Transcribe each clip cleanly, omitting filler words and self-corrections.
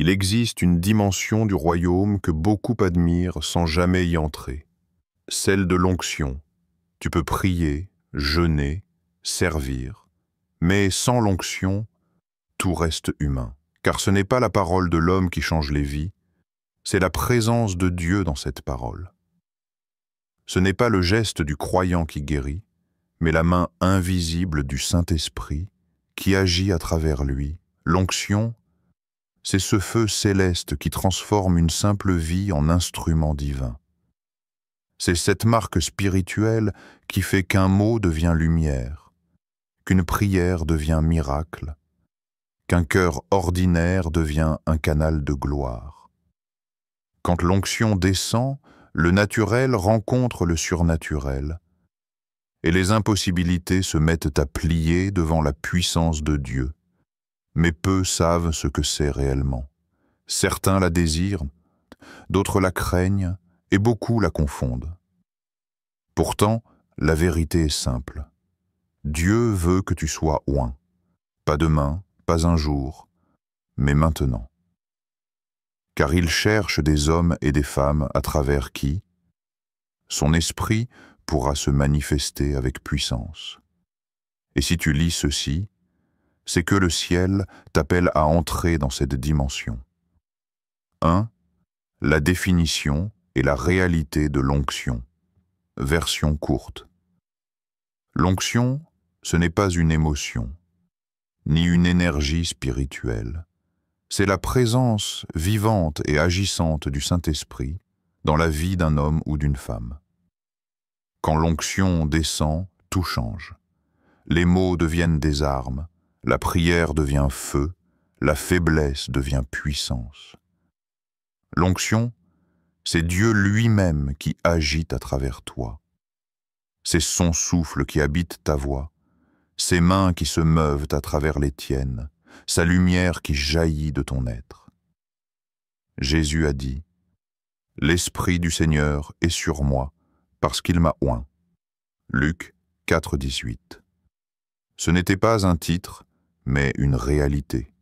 Il existe une dimension du royaume que beaucoup admirent sans jamais y entrer, celle de l'onction. Tu peux prier, jeûner, servir, mais sans l'onction, tout reste humain. Car ce n'est pas la parole de l'homme qui change les vies, c'est la présence de Dieu dans cette parole. Ce n'est pas le geste du croyant qui guérit, mais la main invisible du Saint-Esprit qui agit à travers lui. L'onction, c'est ce feu céleste qui transforme une simple vie en instrument divin. C'est cette marque spirituelle qui fait qu'un mot devient lumière, qu'une prière devient miracle, qu'un cœur ordinaire devient un canal de gloire. Quand l'onction descend, le naturel rencontre le surnaturel, et les impossibilités se mettent à plier devant la puissance de Dieu. Mais peu savent ce que c'est réellement. Certains la désirent, d'autres la craignent, et beaucoup la confondent. Pourtant, la vérité est simple. Dieu veut que tu sois oint, pas demain, pas un jour, mais maintenant. Car il cherche des hommes et des femmes à travers qui son esprit pourra se manifester avec puissance. Et si tu lis ceci, c'est que le ciel t'appelle à entrer dans cette dimension. 1. La définition et la réalité de l'onction. Version courte. L'onction, ce n'est pas une émotion, ni une énergie spirituelle. C'est la présence vivante et agissante du Saint-Esprit dans la vie d'un homme ou d'une femme. Quand l'onction descend, tout change. Les mots deviennent des armes, la prière devient feu, la faiblesse devient puissance. L'onction, c'est Dieu lui-même qui agit à travers toi. C'est son souffle qui habite ta voix, ses mains qui se meuvent à travers les tiennes, sa lumière qui jaillit de ton être. Jésus a dit, « L'Esprit du Seigneur est sur moi, parce qu'il m'a oint. » Luc 4, 18. Ce n'était pas un titre, mais une réalité.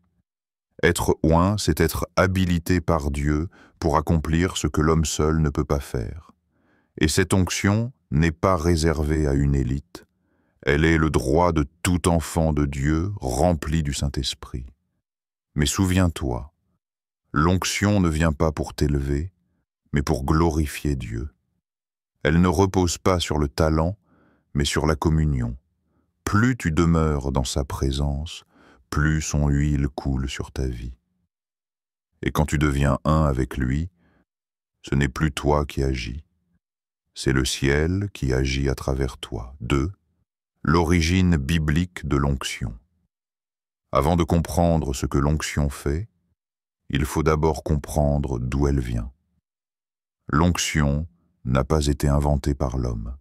Être oint, c'est être habilité par Dieu pour accomplir ce que l'homme seul ne peut pas faire. Et cette onction n'est pas réservée à une élite. Elle est le droit de tout enfant de Dieu rempli du Saint-Esprit. Mais souviens-toi, l'onction ne vient pas pour t'élever, mais pour glorifier Dieu. Elle ne repose pas sur le talent, mais sur la communion. Plus tu demeures dans sa présence, plus son huile coule sur ta vie. Et quand tu deviens un avec lui, ce n'est plus toi qui agis. C'est le ciel qui agit à travers toi. 2. L'origine biblique de l'onction. Avant de comprendre ce que l'onction fait, il faut d'abord comprendre d'où elle vient. L'onction n'a pas été inventée par l'homme.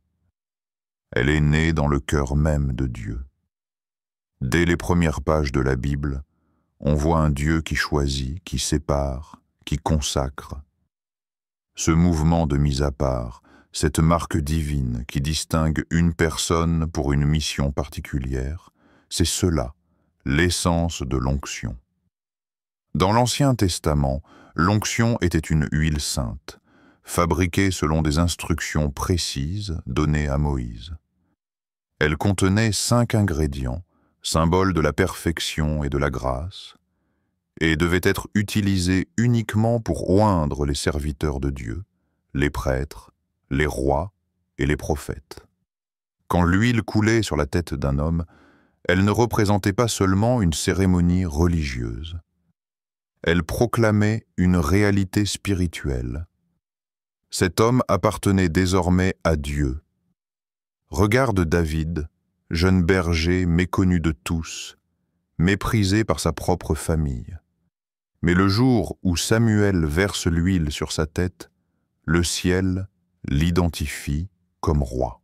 Elle est née dans le cœur même de Dieu. Dès les premières pages de la Bible, on voit un Dieu qui choisit, qui sépare, qui consacre. Ce mouvement de mise à part, cette marque divine qui distingue une personne pour une mission particulière, c'est cela, l'essence de l'onction. Dans l'Ancien Testament, l'onction était une huile sainte, fabriquée selon des instructions précises données à Moïse. Elle contenait 5 ingrédients, symboles de la perfection et de la grâce, et devait être utilisée uniquement pour oindre les serviteurs de Dieu, les prêtres, les rois et les prophètes. Quand l'huile coulait sur la tête d'un homme, elle ne représentait pas seulement une cérémonie religieuse. Elle proclamait une réalité spirituelle. Cet homme appartenait désormais à Dieu. Regarde David, jeune berger méconnu de tous, méprisé par sa propre famille. Mais le jour où Samuel verse l'huile sur sa tête, le ciel l'identifie comme roi.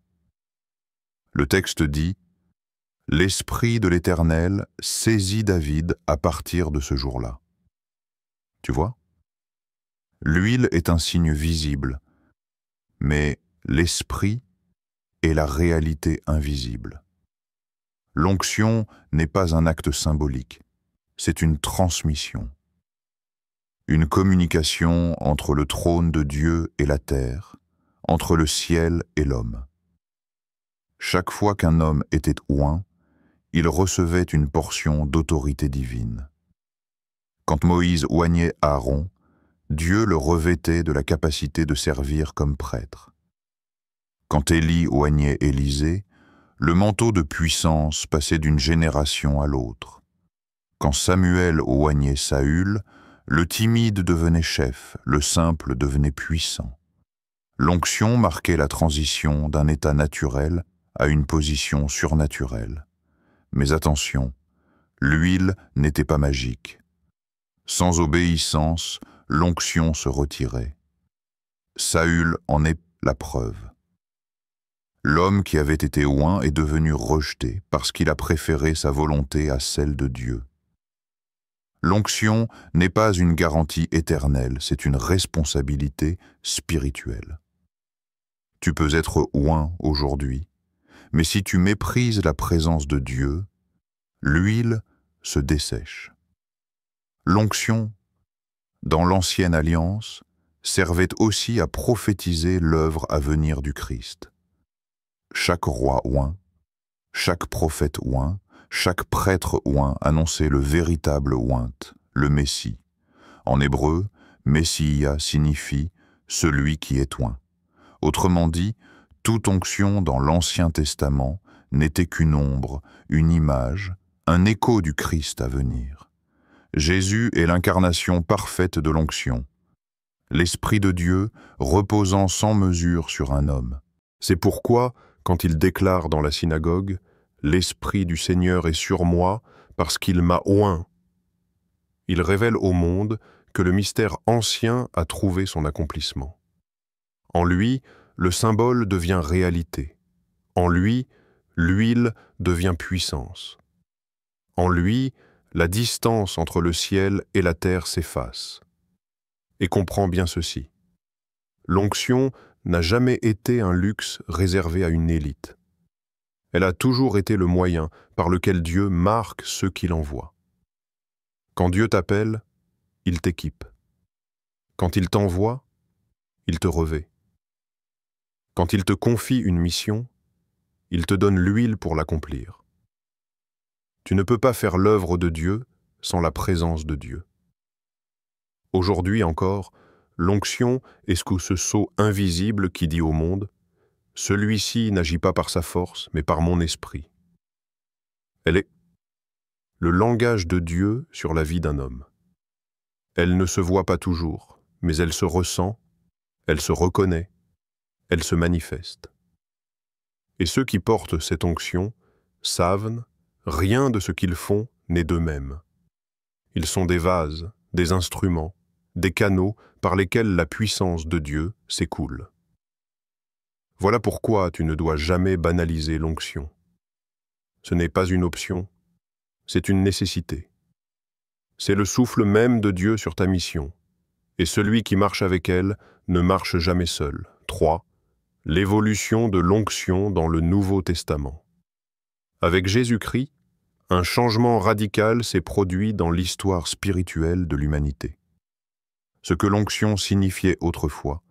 Le texte dit « L'Esprit de l'Éternel saisit David à partir de ce jour-là. » Tu vois? L'huile est un signe visible, mais l'Esprit est la réalité invisible. L'onction n'est pas un acte symbolique, c'est une transmission. une communication entre le trône de Dieu et la terre, entre le ciel et l'homme. Chaque fois qu'un homme était oint, il recevait une portion d'autorité divine. Quand Moïse oignait Aaron, Dieu le revêtait de la capacité de servir comme prêtre. Quand Élie oignait Élisée, le manteau de puissance passait d'une génération à l'autre. Quand Samuel oignait Saül, le timide devenait chef, le simple devenait puissant. L'onction marquait la transition d'un état naturel à une position surnaturelle. Mais attention, l'huile n'était pas magique. Sans obéissance, l'onction se retirait. Saül en est la preuve. L'homme qui avait été oint est devenu rejeté parce qu'il a préféré sa volonté à celle de Dieu. L'onction n'est pas une garantie éternelle, c'est une responsabilité spirituelle. Tu peux être oint aujourd'hui, mais si tu méprises la présence de Dieu, l'huile se dessèche. L'onction, dans l'Ancienne Alliance, servait aussi à prophétiser l'œuvre à venir du Christ. Chaque roi oint, chaque prophète oint, chaque prêtre oint annonçait le véritable oint, le Messie. En hébreu, Messia signifie « celui qui est oint ». Autrement dit, toute onction dans l'Ancien Testament n'était qu'une ombre, une image, un écho du Christ à venir. Jésus est l'incarnation parfaite de l'onction, l'Esprit de Dieu reposant sans mesure sur un homme. C'est pourquoi, quand il déclare dans la synagogue « L'Esprit du Seigneur est sur moi parce qu'il m'a oint », il révèle au monde que le mystère ancien a trouvé son accomplissement. En lui, le symbole devient réalité. En lui, l'huile devient puissance. En lui, la distance entre le ciel et la terre s'efface. Et comprends bien ceci. L'onction n'a jamais été un luxe réservé à une élite. Elle a toujours été le moyen par lequel Dieu marque ceux qu'il envoie. Quand Dieu t'appelle, il t'équipe. Quand il t'envoie, il te revêt. Quand il te confie une mission, il te donne l'huile pour l'accomplir. Tu ne peux pas faire l'œuvre de Dieu sans la présence de Dieu. Aujourd'hui encore, l'onction est ce sceau invisible qui dit au monde « Celui-ci n'agit pas par sa force, mais par mon esprit ». Elle est le langage de Dieu sur la vie d'un homme. Elle ne se voit pas toujours, mais elle se ressent, elle se reconnaît, elle se manifeste. Et ceux qui portent cette onction savent, rien de ce qu'ils font n'est d'eux-mêmes. Ils sont des vases, des instruments, des canaux par lesquels la puissance de Dieu s'écoule. Voilà pourquoi tu ne dois jamais banaliser l'onction. Ce n'est pas une option, c'est une nécessité. C'est le souffle même de Dieu sur ta mission, et celui qui marche avec elle ne marche jamais seul. 3. L'évolution de l'onction dans le Nouveau Testament. Avec Jésus-Christ, un changement radical s'est produit dans l'histoire spirituelle de l'humanité. Ce que l'onction signifiait autrefois,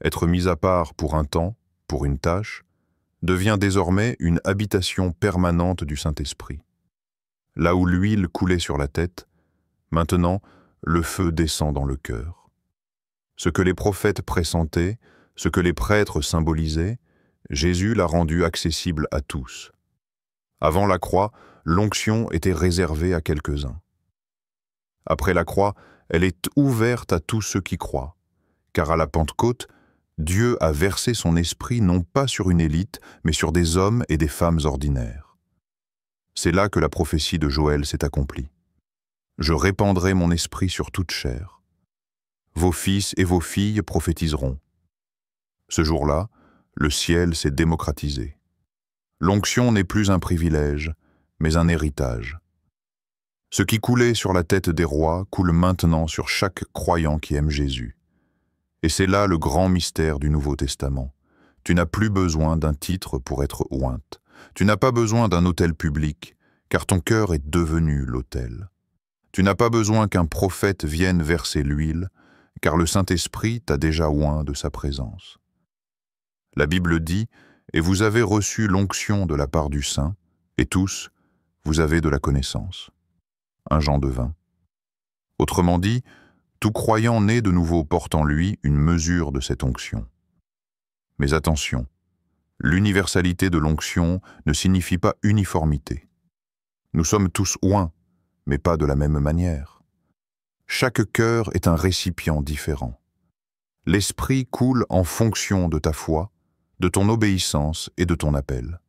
être mis à part pour un temps, pour une tâche, devient désormais une habitation permanente du Saint-Esprit. Là où l'huile coulait sur la tête, maintenant le feu descend dans le cœur. Ce que les prophètes pressentaient, ce que les prêtres symbolisaient, Jésus l'a rendu accessible à tous. Avant la croix, l'onction était réservée à quelques-uns. Après la croix, elle est ouverte à tous ceux qui croient, car à la Pentecôte, Dieu a versé son esprit non pas sur une élite, mais sur des hommes et des femmes ordinaires. C'est là que la prophétie de Joël s'est accomplie. Je répandrai mon esprit sur toute chair. Vos fils et vos filles prophétiseront. Ce jour-là, le ciel s'est démocratisé. L'onction n'est plus un privilège, mais un héritage. Ce qui coulait sur la tête des rois coule maintenant sur chaque croyant qui aime Jésus. Et c'est là le grand mystère du Nouveau Testament. Tu n'as plus besoin d'un titre pour être ointe. Tu n'as pas besoin d'un autel public, car ton cœur est devenu l'autel. Tu n'as pas besoin qu'un prophète vienne verser l'huile, car le Saint-Esprit t'a déjà oint de sa présence. La Bible dit « Et vous avez reçu l'onction de la part du Saint, et tous, vous avez de la connaissance. » 1 Jean 2,20. Autrement dit, tout croyant né de nouveau porte en lui une mesure de cette onction. Mais attention, l'universalité de l'onction ne signifie pas uniformité. Nous sommes tous oints, mais pas de la même manière. Chaque cœur est un récipient différent. L'Esprit coule en fonction de ta foi, de ton obéissance et de ton appel.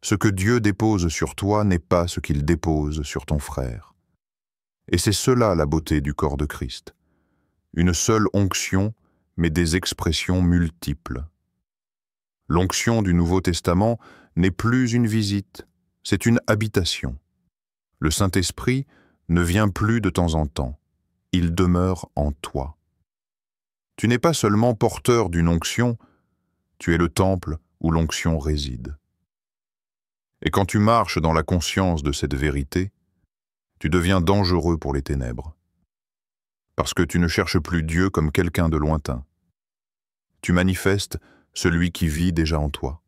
Ce que Dieu dépose sur toi n'est pas ce qu'il dépose sur ton frère. Et c'est cela la beauté du corps de Christ. Une seule onction, mais des expressions multiples. L'onction du Nouveau Testament n'est plus une visite, c'est une habitation. Le Saint-Esprit ne vient plus de temps en temps, il demeure en toi. Tu n'es pas seulement porteur d'une onction, tu es le temple où l'onction réside. Et quand tu marches dans la conscience de cette vérité, tu deviens dangereux pour les ténèbres. Parce que tu ne cherches plus Dieu comme quelqu'un de lointain. Tu manifestes celui qui vit déjà en toi.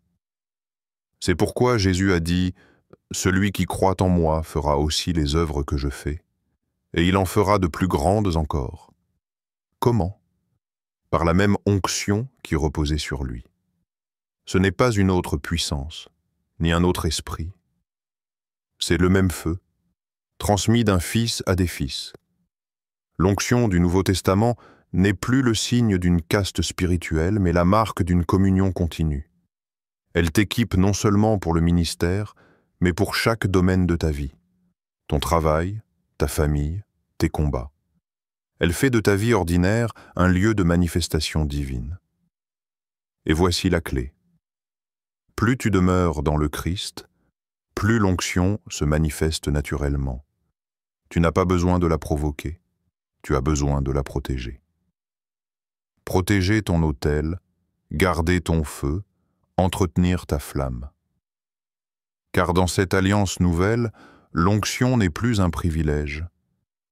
C'est pourquoi Jésus a dit « Celui qui croit en moi fera aussi les œuvres que je fais, et il en fera de plus grandes encore. » Comment? Par la même onction qui reposait sur lui. Ce n'est pas une autre puissance, ni un autre esprit. C'est le même feu, transmis d'un fils à des fils. L'onction du Nouveau Testament n'est plus le signe d'une caste spirituelle, mais la marque d'une communion continue. Elle t'équipe non seulement pour le ministère, mais pour chaque domaine de ta vie. Ton travail, ta famille, tes combats. Elle fait de ta vie ordinaire un lieu de manifestation divine. Et voici la clé. Plus tu demeures dans le Christ, plus l'onction se manifeste naturellement. Tu n'as pas besoin de la provoquer, tu as besoin de la protéger. Protéger ton autel, garder ton feu, entretenir ta flamme. Car dans cette alliance nouvelle, l'onction n'est plus un privilège,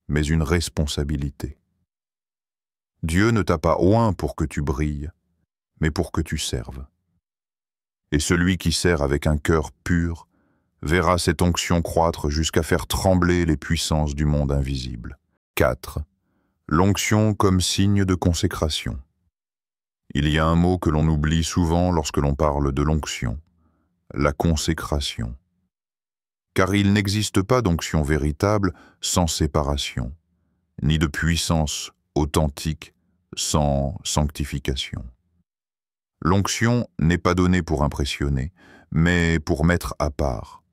mais une responsabilité. Dieu ne t'a pas oint pour que tu brilles, mais pour que tu serves. Et celui qui sert avec un cœur pur verra cette onction croître jusqu'à faire trembler les puissances du monde invisible. 4. L'onction comme signe de consécration. Il y a un mot que l'on oublie souvent lorsque l'on parle de l'onction, la consécration. Car il n'existe pas d'onction véritable sans séparation, ni de puissance authentique sans sanctification. L'onction n'est pas donnée pour impressionner, mais pour mettre à part.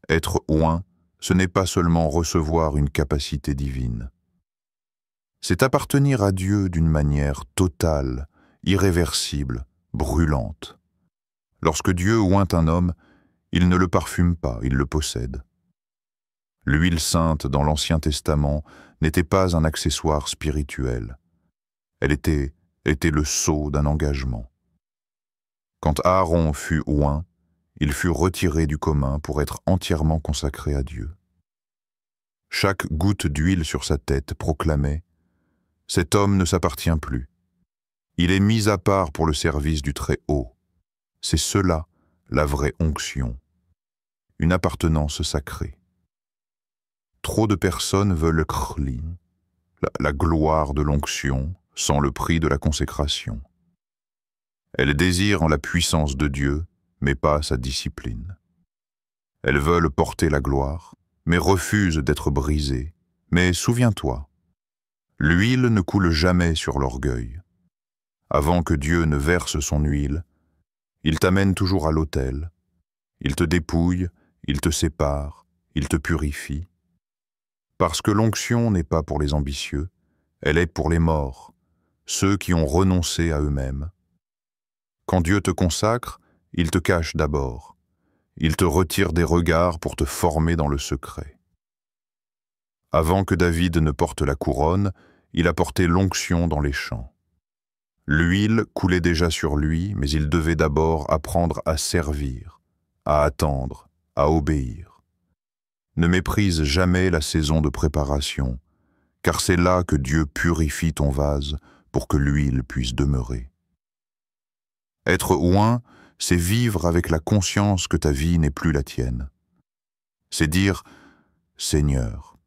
Être oint, ce n'est pas seulement recevoir une capacité divine. C'est appartenir à Dieu d'une manière totale, irréversible, brûlante. Lorsque Dieu oint un homme, il ne le parfume pas, il le possède. L'huile sainte dans l'Ancien Testament n'était pas un accessoire spirituel. Elle était le sceau d'un engagement. Quand Aaron fut oint, il fut retiré du commun pour être entièrement consacré à Dieu. Chaque goutte d'huile sur sa tête proclamait « Cet homme ne s'appartient plus. Il est mis à part pour le service du Très-Haut. » C'est cela, la vraie onction, une appartenance sacrée. Trop de personnes veulent krlin, la gloire de l'onction, sans le prix de la consécration. Elles désirent en la puissance de Dieu, mais pas sa discipline. Elles veulent porter la gloire, mais refusent d'être brisées. Mais souviens-toi, l'huile ne coule jamais sur l'orgueil. Avant que Dieu ne verse son huile, il t'amène toujours à l'autel. Il te dépouille, il te sépare, il te purifie. Parce que l'onction n'est pas pour les ambitieux, elle est pour les morts, ceux qui ont renoncé à eux-mêmes. Quand Dieu te consacre, il te cache d'abord. Il te retire des regards pour te former dans le secret. Avant que David ne porte la couronne, il a porté l'onction dans les champs. L'huile coulait déjà sur lui, mais il devait d'abord apprendre à servir, à attendre, à obéir. Ne méprise jamais la saison de préparation, car c'est là que Dieu purifie ton vase pour que l'huile puisse demeurer. Être oint, c'est vivre avec la conscience que ta vie n'est plus la tienne. C'est dire « Seigneur,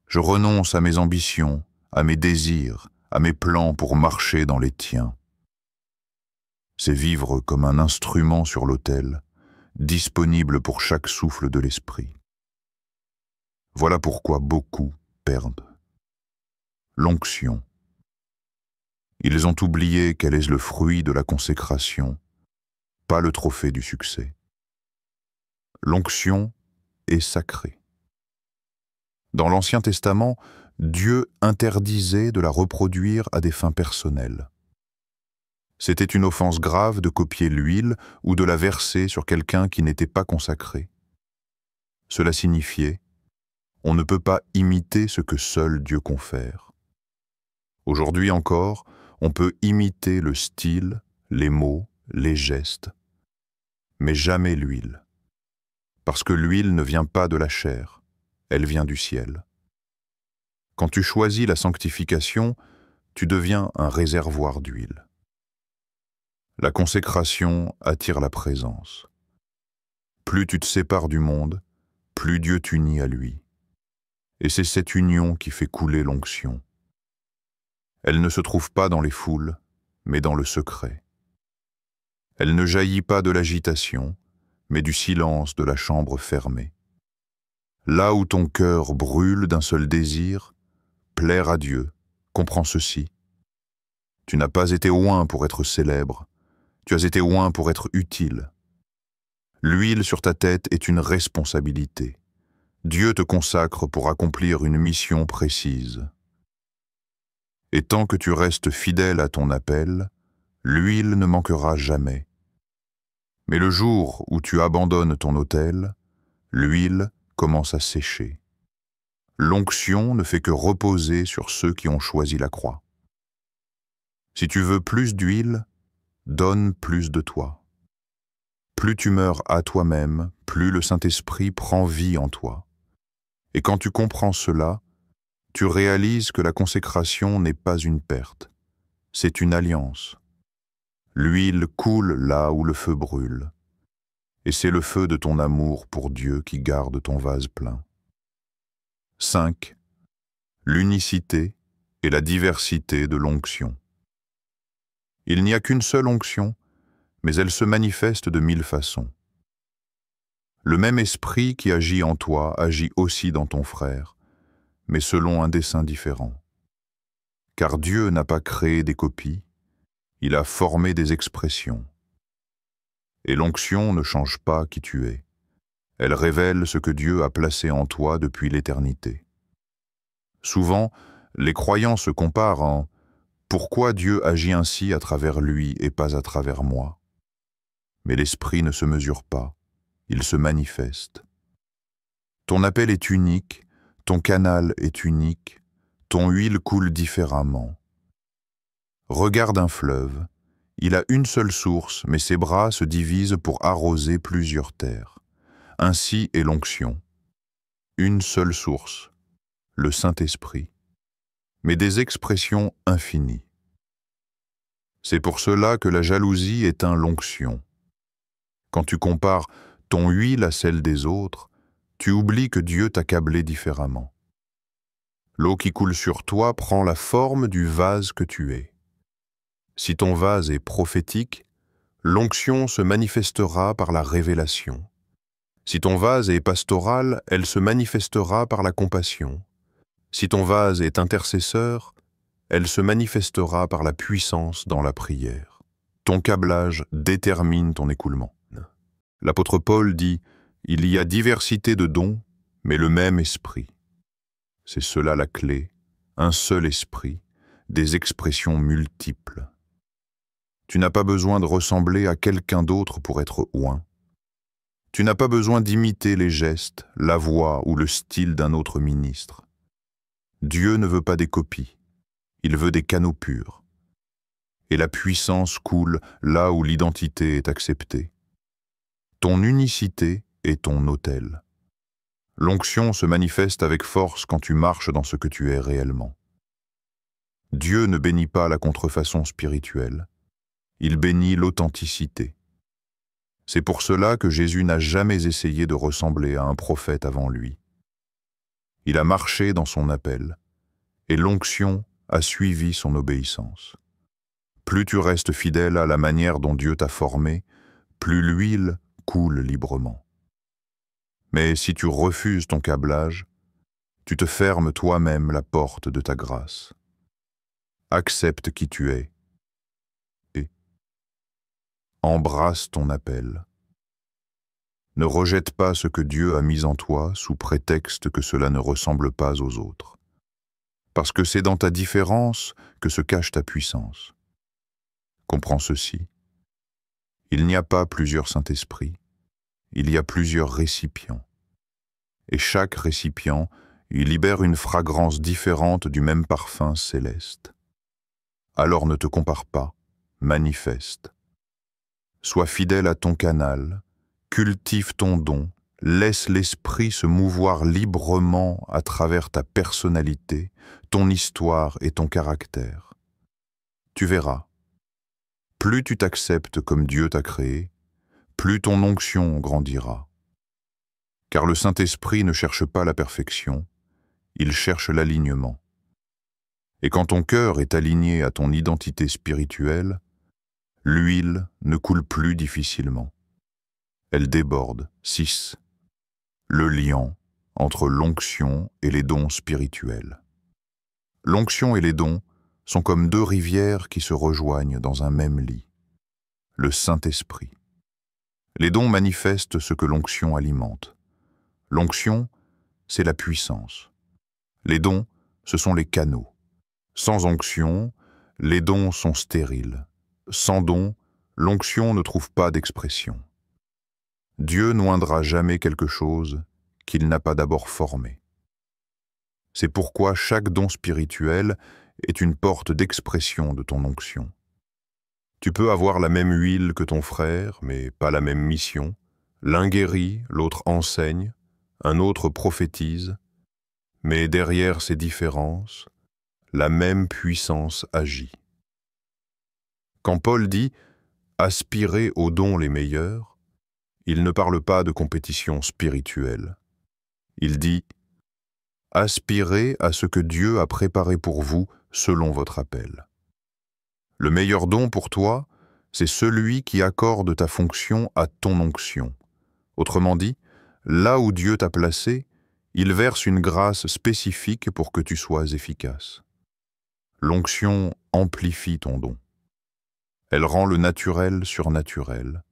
je renonce à mes ambitions, à mes désirs, à mes plans pour marcher dans les tiens. » C'est vivre comme un instrument sur l'autel, disponible pour chaque souffle de l'esprit. Voilà pourquoi beaucoup perdent. L'onction. Ils ont oublié qu'elle est le fruit de la consécration, pas le trophée du succès. L'onction est sacrée. Dans l'Ancien Testament, Dieu interdisait de la reproduire à des fins personnelles. C'était une offense grave de copier l'huile ou de la verser sur quelqu'un qui n'était pas consacré. Cela signifiait « on ne peut pas imiter ce que seul Dieu confère ». Aujourd'hui encore, on peut imiter le style, les mots, les gestes, mais jamais l'huile. Parce que l'huile ne vient pas de la chair, elle vient du ciel. Quand tu choisis la sanctification, tu deviens un réservoir d'huile. La consécration attire la présence. Plus tu te sépares du monde, plus Dieu t'unit à lui. Et c'est cette union qui fait couler l'onction. Elle ne se trouve pas dans les foules, mais dans le secret. Elle ne jaillit pas de l'agitation, mais du silence de la chambre fermée. Là où ton cœur brûle d'un seul désir, plaire à Dieu, comprends ceci. Tu n'as pas été oint pour être célèbre, tu as été oint pour être utile. L'huile sur ta tête est une responsabilité. Dieu te consacre pour accomplir une mission précise. Et tant que tu restes fidèle à ton appel, l'huile ne manquera jamais. Mais le jour où tu abandonnes ton autel, l'huile commence à sécher. L'onction ne fait que reposer sur ceux qui ont choisi la croix. Si tu veux plus d'huile, donne plus de toi. Plus tu meurs à toi-même, plus le Saint-Esprit prend vie en toi. Et quand tu comprends cela, tu réalises que la consécration n'est pas une perte, c'est une alliance. L'huile coule là où le feu brûle, et c'est le feu de ton amour pour Dieu qui garde ton vase plein. 5. L'unicité et la diversité de l'onction. Il n'y a qu'une seule onction, mais elle se manifeste de 1000 façons. Le même esprit qui agit en toi agit aussi dans ton frère, mais selon un dessein différent. Car Dieu n'a pas créé des copies, il a formé des expressions. Et l'onction ne change pas qui tu es. Elle révèle ce que Dieu a placé en toi depuis l'éternité. Souvent, les croyants se comparent en « Pourquoi Dieu agit ainsi à travers lui et pas à travers moi ?» Mais l'esprit ne se mesure pas, il se manifeste. Ton appel est unique, ton canal est unique, ton huile coule différemment. Regarde un fleuve, il a une seule source, mais ses bras se divisent pour arroser plusieurs terres. Ainsi est l'onction. Une seule source, le Saint-Esprit, mais des expressions infinies. C'est pour cela que la jalousie éteint l'onction. Quand tu compares ton huile à celle des autres, tu oublies que Dieu t'a câblé différemment. L'eau qui coule sur toi prend la forme du vase que tu es. Si ton vase est prophétique, l'onction se manifestera par la révélation. Si ton vase est pastoral, elle se manifestera par la compassion. Si ton vase est intercesseur, elle se manifestera par la puissance dans la prière. Ton câblage détermine ton écoulement. L'apôtre Paul dit « Il y a diversité de dons, mais le même esprit. » C'est cela la clé, un seul esprit, des expressions multiples. Tu n'as pas besoin de ressembler à quelqu'un d'autre pour être oint. Tu n'as pas besoin d'imiter les gestes, la voix ou le style d'un autre ministre. Dieu ne veut pas des copies, il veut des canaux purs. Et la puissance coule là où l'identité est acceptée. Ton unicité est ton autel. L'onction se manifeste avec force quand tu marches dans ce que tu es réellement. Dieu ne bénit pas la contrefaçon spirituelle, il bénit l'authenticité. C'est pour cela que Jésus n'a jamais essayé de ressembler à un prophète avant lui. Il a marché dans son appel, et l'onction a suivi son obéissance. Plus tu restes fidèle à la manière dont Dieu t'a formé, plus l'huile coule librement. Mais si tu refuses ton câblage, tu te fermes toi-même la porte de ta grâce. Accepte qui tu es et embrasse ton appel. Ne rejette pas ce que Dieu a mis en toi sous prétexte que cela ne ressemble pas aux autres. Parce que c'est dans ta différence que se cache ta puissance. Comprends ceci. Il n'y a pas plusieurs Saint-Esprits, il y a plusieurs récipients. Et chaque récipient, il libère une fragrance différente du même parfum céleste. Alors ne te compare pas, manifeste. Sois fidèle à ton canal, cultive ton don, laisse l'esprit se mouvoir librement à travers ta personnalité, ton histoire et ton caractère. Tu verras, plus tu t'acceptes comme Dieu t'a créé, plus ton onction grandira. Car le Saint-Esprit ne cherche pas la perfection, il cherche l'alignement. Et quand ton cœur est aligné à ton identité spirituelle, l'huile ne coule plus difficilement. Elle déborde. 6. Le lien entre l'onction et les dons spirituels. L'onction et les dons sont comme deux rivières qui se rejoignent dans un même lit. Le Saint-Esprit. Les dons manifestent ce que l'onction alimente. L'onction, c'est la puissance. Les dons, ce sont les canaux. Sans onction, les dons sont stériles. Sans dons, l'onction ne trouve pas d'expression. Dieu n'oindra jamais quelque chose qu'il n'a pas d'abord formé. C'est pourquoi chaque don spirituel est une porte d'expression de ton onction. Tu peux avoir la même huile que ton frère, mais pas la même mission. L'un guérit, l'autre enseigne, un autre prophétise, mais derrière ces différences, la même puissance agit. Quand Paul dit « aspirez aux dons les meilleurs », il ne parle pas de compétition spirituelle. Il dit « aspirez à ce que Dieu a préparé pour vous selon votre appel ». Le meilleur don pour toi, c'est celui qui accorde ta fonction à ton onction. Autrement dit, là où Dieu t'a placé, il verse une grâce spécifique pour que tu sois efficace. L'onction amplifie ton don. Elle rend le naturel surnaturel.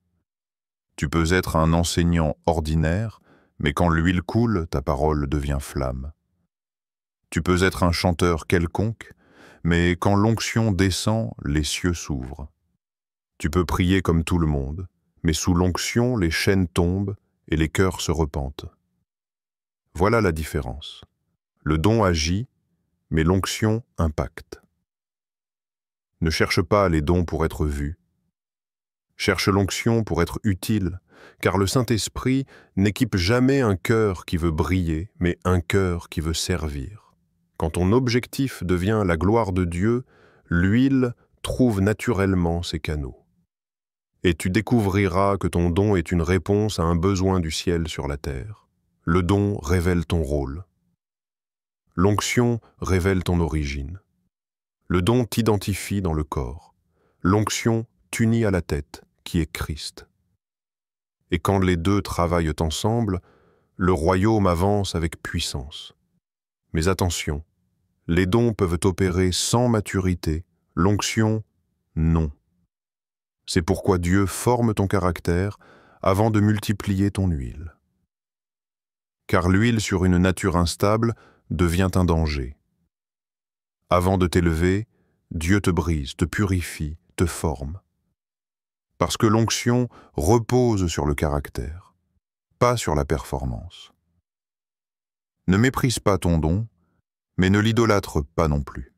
Tu peux être un enseignant ordinaire, mais quand l'huile coule, ta parole devient flamme. Tu peux être un chanteur quelconque, mais quand l'onction descend, les cieux s'ouvrent. Tu peux prier comme tout le monde, mais sous l'onction, les chaînes tombent et les cœurs se repentent. Voilà la différence. Le don agit, mais l'onction impacte. Ne cherche pas les dons pour être vus. Cherche l'onction pour être utile, car le Saint-Esprit n'équipe jamais un cœur qui veut briller, mais un cœur qui veut servir. Quand ton objectif devient la gloire de Dieu, l'huile trouve naturellement ses canaux. Et tu découvriras que ton don est une réponse à un besoin du ciel sur la terre. Le don révèle ton rôle. L'onction révèle ton origine. Le don t'identifie dans le corps. L'onction t'unit à la tête, qui est Christ. Et quand les deux travaillent ensemble, le royaume avance avec puissance. Mais attention, les dons peuvent opérer sans maturité, l'onction, non. C'est pourquoi Dieu forme ton caractère avant de multiplier ton huile. Car l'huile sur une nature instable devient un danger. Avant de t'élever, Dieu te brise, te purifie, te forme. Parce que l'onction repose sur le caractère, pas sur la performance. Ne méprise pas ton don, mais ne l'idolâtre pas non plus.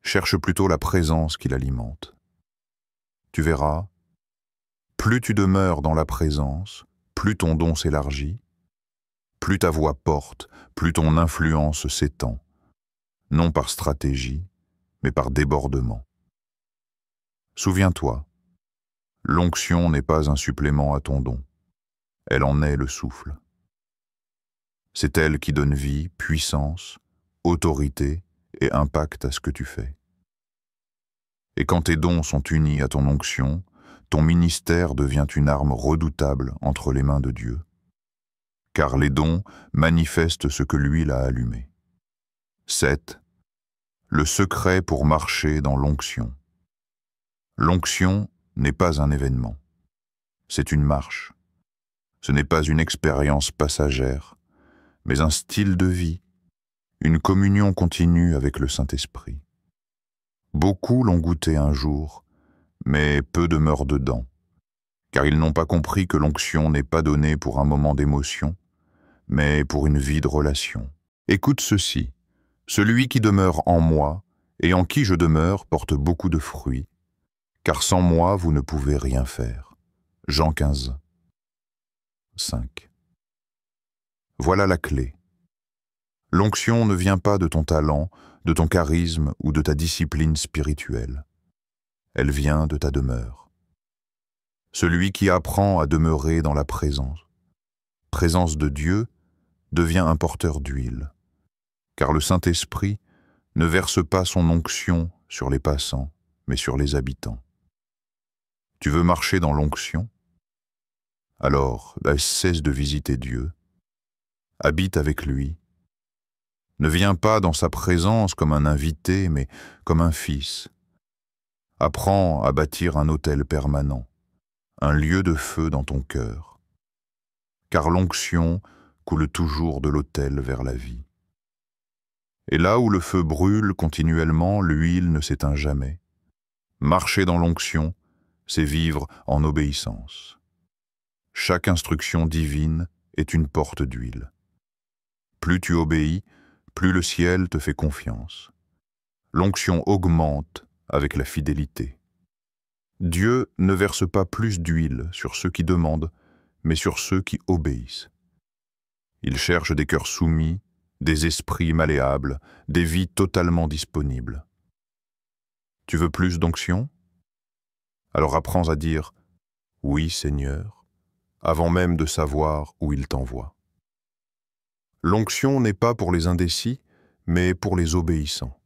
Cherche plutôt la présence qui l'alimente. Tu verras, plus tu demeures dans la présence, plus ton don s'élargit, plus ta voix porte, plus ton influence s'étend, non par stratégie, mais par débordement. Souviens-toi, l'onction n'est pas un supplément à ton don, elle en est le souffle. C'est elle qui donne vie, puissance, autorité et impact à ce que tu fais. Et quand tes dons sont unis à ton onction, ton ministère devient une arme redoutable entre les mains de Dieu. Car les dons manifestent ce que l'huile a allumé. 7. Le secret pour marcher dans l'onction. L'onction n'est pas un événement, c'est une marche. Ce n'est pas une expérience passagère, mais un style de vie, une communion continue avec le Saint-Esprit. Beaucoup l'ont goûté un jour, mais peu demeurent dedans, car ils n'ont pas compris que l'onction n'est pas donnée pour un moment d'émotion, mais pour une vie de relation. Écoute ceci, celui qui demeure en moi et en qui je demeure porte beaucoup de fruits, car sans moi vous ne pouvez rien faire. Jean 15, 5. Voilà la clé. L'onction ne vient pas de ton talent, de ton charisme ou de ta discipline spirituelle. Elle vient de ta demeure. Celui qui apprend à demeurer dans la présence de Dieu, devient un porteur d'huile, car le Saint-Esprit ne verse pas son onction sur les passants, mais sur les habitants. Tu veux marcher dans l'onction? Alors, cesse de visiter Dieu, habite avec lui. Ne viens pas dans sa présence comme un invité, mais comme un fils. Apprends à bâtir un autel permanent, un lieu de feu dans ton cœur. Car l'onction coule toujours de l'autel vers la vie. Et là où le feu brûle continuellement, l'huile ne s'éteint jamais. Marcher dans l'onction, c'est vivre en obéissance. Chaque instruction divine est une porte d'huile. Plus tu obéis, plus le ciel te fait confiance. L'onction augmente avec la fidélité. Dieu ne verse pas plus d'huile sur ceux qui demandent, mais sur ceux qui obéissent. Il cherche des cœurs soumis, des esprits malléables, des vies totalement disponibles. Tu veux plus d'onction? Alors apprends à dire « Oui, Seigneur », avant même de savoir où il t'envoie. L'onction n'est pas pour les indécis, mais pour les obéissants.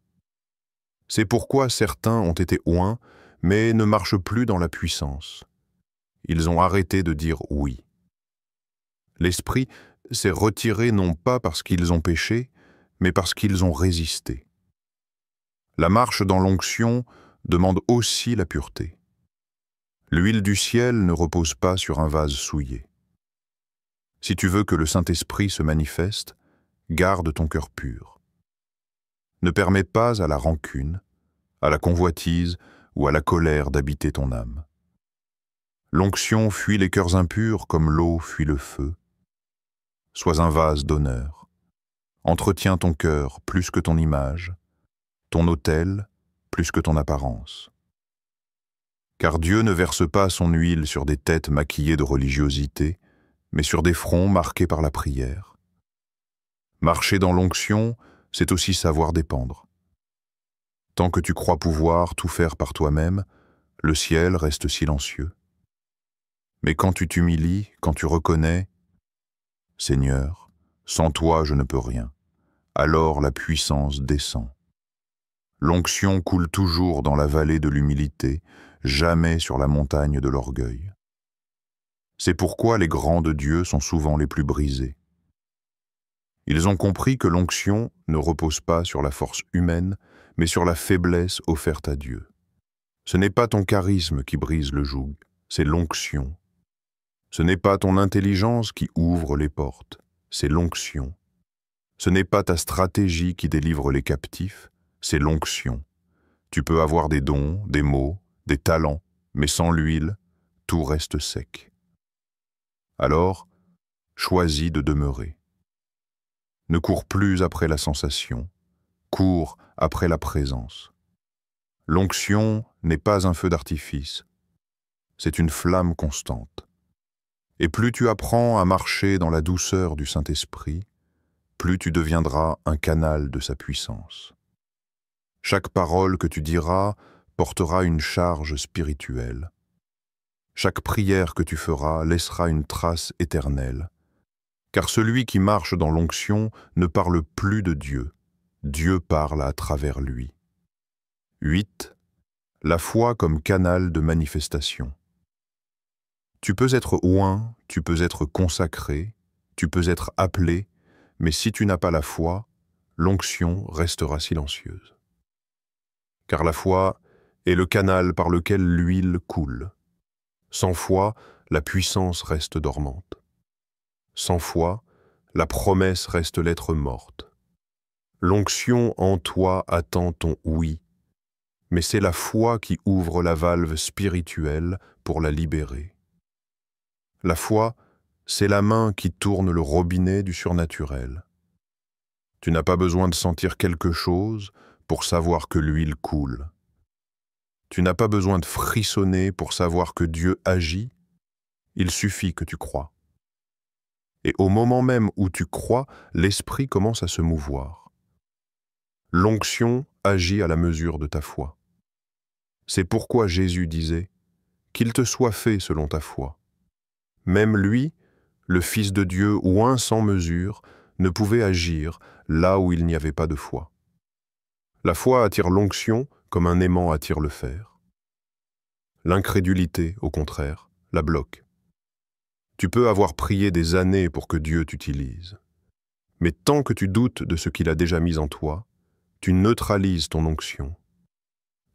C'est pourquoi certains ont été oints, mais ne marchent plus dans la puissance. Ils ont arrêté de dire « oui ». L'Esprit s'est retiré non pas parce qu'ils ont péché, mais parce qu'ils ont résisté. La marche dans l'onction demande aussi la pureté. L'huile du ciel ne repose pas sur un vase souillé. Si tu veux que le Saint-Esprit se manifeste, garde ton cœur pur. Ne permets pas à la rancune, à la convoitise ou à la colère d'habiter ton âme. L'onction fuit les cœurs impurs comme l'eau fuit le feu. Sois un vase d'honneur. Entretiens ton cœur plus que ton image, ton autel plus que ton apparence. Car Dieu ne verse pas son huile sur des têtes maquillées de religiosité, mais sur des fronts marqués par la prière. Marcher dans l'onction, c'est aussi savoir dépendre. Tant que tu crois pouvoir tout faire par toi-même, le ciel reste silencieux. Mais quand tu t'humilies, quand tu reconnais « Seigneur, sans toi je ne peux rien », alors la puissance descend. L'onction coule toujours dans la vallée de l'humilité, jamais sur la montagne de l'orgueil. C'est pourquoi les grands de Dieu sont souvent les plus brisés. Ils ont compris que l'onction ne repose pas sur la force humaine, mais sur la faiblesse offerte à Dieu. Ce n'est pas ton charisme qui brise le joug, c'est l'onction. Ce n'est pas ton intelligence qui ouvre les portes, c'est l'onction. Ce n'est pas ta stratégie qui délivre les captifs, c'est l'onction. Tu peux avoir des dons, des mots, des talents, mais sans l'huile, tout reste sec. Alors, choisis de demeurer. Ne cours plus après la sensation, cours après la présence. L'onction n'est pas un feu d'artifice, c'est une flamme constante. Et plus tu apprends à marcher dans la douceur du Saint-Esprit, plus tu deviendras un canal de sa puissance. Chaque parole que tu diras portera une charge spirituelle. Chaque prière que tu feras laissera une trace éternelle. Car celui qui marche dans l'onction ne parle plus de Dieu. Dieu parle à travers lui. 8. La foi comme canal de manifestation. Tu peux être oint, tu peux être consacré, tu peux être appelé, mais si tu n'as pas la foi, l'onction restera silencieuse. Car la foi est le canal par lequel l'huile coule. Sans foi, la puissance reste dormante. Sans foi, la promesse reste lettre morte. L'onction en toi attend ton oui, mais c'est la foi qui ouvre la valve spirituelle pour la libérer. La foi, c'est la main qui tourne le robinet du surnaturel. Tu n'as pas besoin de sentir quelque chose pour savoir que l'huile coule. Tu n'as pas besoin de frissonner pour savoir que Dieu agit, il suffit que tu crois. Et au moment même où tu crois, l'esprit commence à se mouvoir. L'onction agit à la mesure de ta foi. C'est pourquoi Jésus disait « Qu'il te soit fait selon ta foi ». Même lui, le Fils de Dieu, oint sans mesure, ne pouvait agir là où il n'y avait pas de foi. La foi attire l'onction comme un aimant attire le fer. L'incrédulité, au contraire, la bloque. Tu peux avoir prié des années pour que Dieu t'utilise. Mais tant que tu doutes de ce qu'il a déjà mis en toi, tu neutralises ton onction.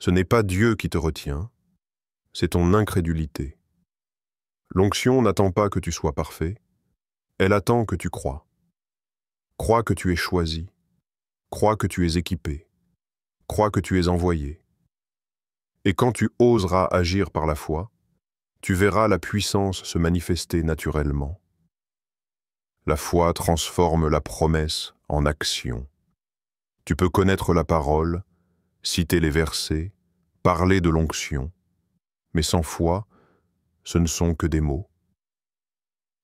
Ce n'est pas Dieu qui te retient, c'est ton incrédulité. L'onction n'attend pas que tu sois parfait, elle attend que tu crois. Crois que tu es choisi, crois que tu es équipé, crois que tu es envoyé. Et quand tu oseras agir par la foi, tu verras la puissance se manifester naturellement. La foi transforme la promesse en action. Tu peux connaître la parole, citer les versets, parler de l'onction, mais sans foi, ce ne sont que des mots.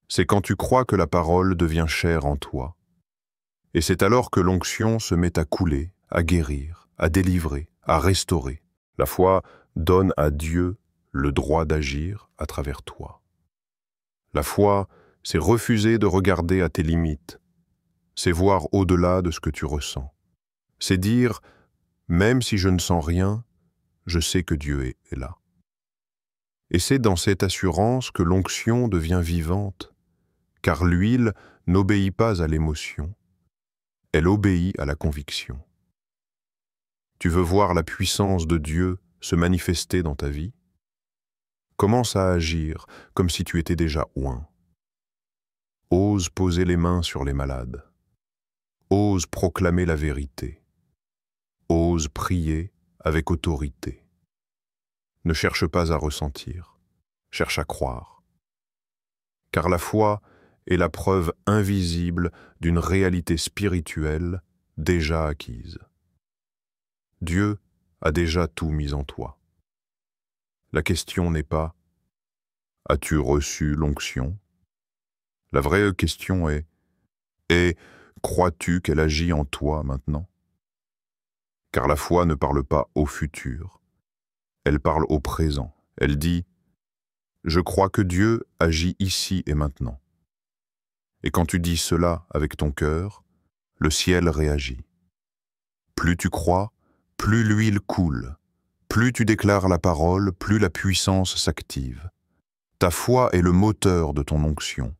C'est quand tu crois que la parole devient chair en toi. Et c'est alors que l'onction se met à couler, à guérir, à délivrer, à restaurer. La foi donne à Dieu le droit d'agir à travers toi. La foi, c'est refuser de regarder à tes limites. C'est voir au-delà de ce que tu ressens. C'est dire, même si je ne sens rien, je sais que Dieu est là. Et c'est dans cette assurance que l'onction devient vivante, car l'huile n'obéit pas à l'émotion, elle obéit à la conviction. Tu veux voir la puissance de Dieu se manifester dans ta vie? Commence à agir comme si tu étais déjà oint. Ose poser les mains sur les malades. Ose proclamer la vérité. Ose prier avec autorité. Ne cherche pas à ressentir, cherche à croire. Car la foi est la preuve invisible d'une réalité spirituelle déjà acquise. Dieu a déjà tout mis en toi. La question n'est pas « As-tu reçu l'onction ?» La vraie question est « Et crois-tu qu'elle agit en toi maintenant ?» Car la foi ne parle pas au futur, elle parle au présent. Elle dit « Je crois que Dieu agit ici et maintenant. » Et quand tu dis cela avec ton cœur, le ciel réagit. Plus tu crois, plus l'huile coule. Plus tu déclares la parole, plus la puissance s'active. Ta foi est le moteur de ton onction,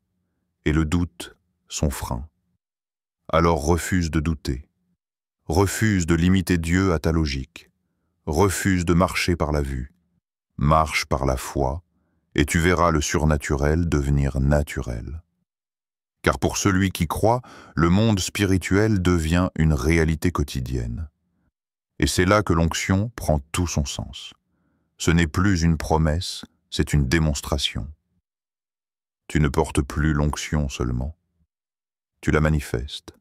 et le doute son frein. Alors refuse de douter. Refuse de limiter Dieu à ta logique. Refuse de marcher par la vue. Marche par la foi, et tu verras le surnaturel devenir naturel. Car pour celui qui croit, le monde spirituel devient une réalité quotidienne. Et c'est là que l'onction prend tout son sens. Ce n'est plus une promesse, c'est une démonstration. Tu ne portes plus l'onction seulement, tu la manifestes.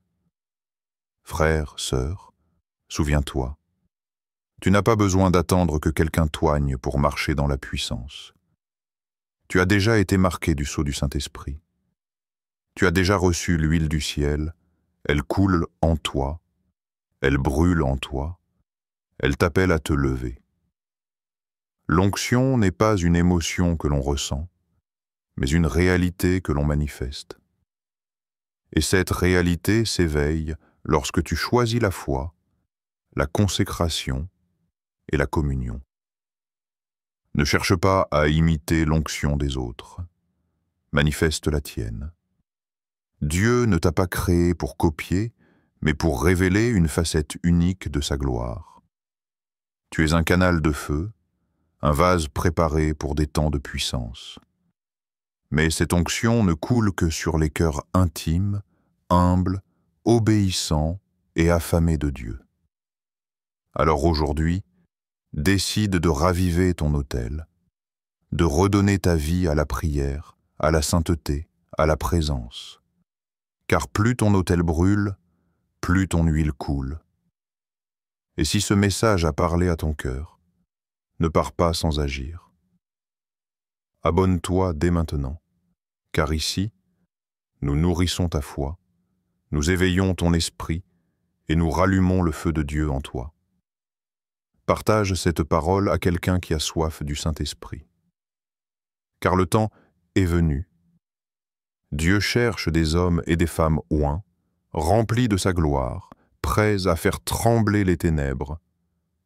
Frère, sœur, souviens-toi, tu n'as pas besoin d'attendre que quelqu'un t'oigne pour marcher dans la puissance. Tu as déjà été marqué du sceau du Saint-Esprit. Tu as déjà reçu l'huile du ciel, elle coule en toi, elle brûle en toi, elle t'appelle à te lever. L'onction n'est pas une émotion que l'on ressent, mais une réalité que l'on manifeste. Et cette réalité s'éveille lorsque tu choisis la foi, la consécration et la communion. Ne cherche pas à imiter l'onction des autres. Manifeste la tienne. Dieu ne t'a pas créé pour copier, mais pour révéler une facette unique de sa gloire. Tu es un canal de feu, un vase préparé pour des temps de puissance. Mais cette onction ne coule que sur les cœurs intimes, humbles, obéissants et affamés de Dieu. Alors aujourd'hui, décide de raviver ton autel, de redonner ta vie à la prière, à la sainteté, à la présence. Car plus ton autel brûle, plus ton huile coule. Et si ce message a parlé à ton cœur, ne pars pas sans agir. Abonne-toi dès maintenant, car ici, nous nourrissons ta foi, nous éveillons ton esprit et nous rallumons le feu de Dieu en toi. Partage cette parole à quelqu'un qui a soif du Saint-Esprit. Car le temps est venu. Dieu cherche des hommes et des femmes oints, remplis de sa gloire, prêts à faire trembler les ténèbres.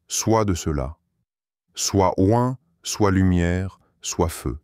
Sois de cela. Sois oint, soit lumière, soit feu.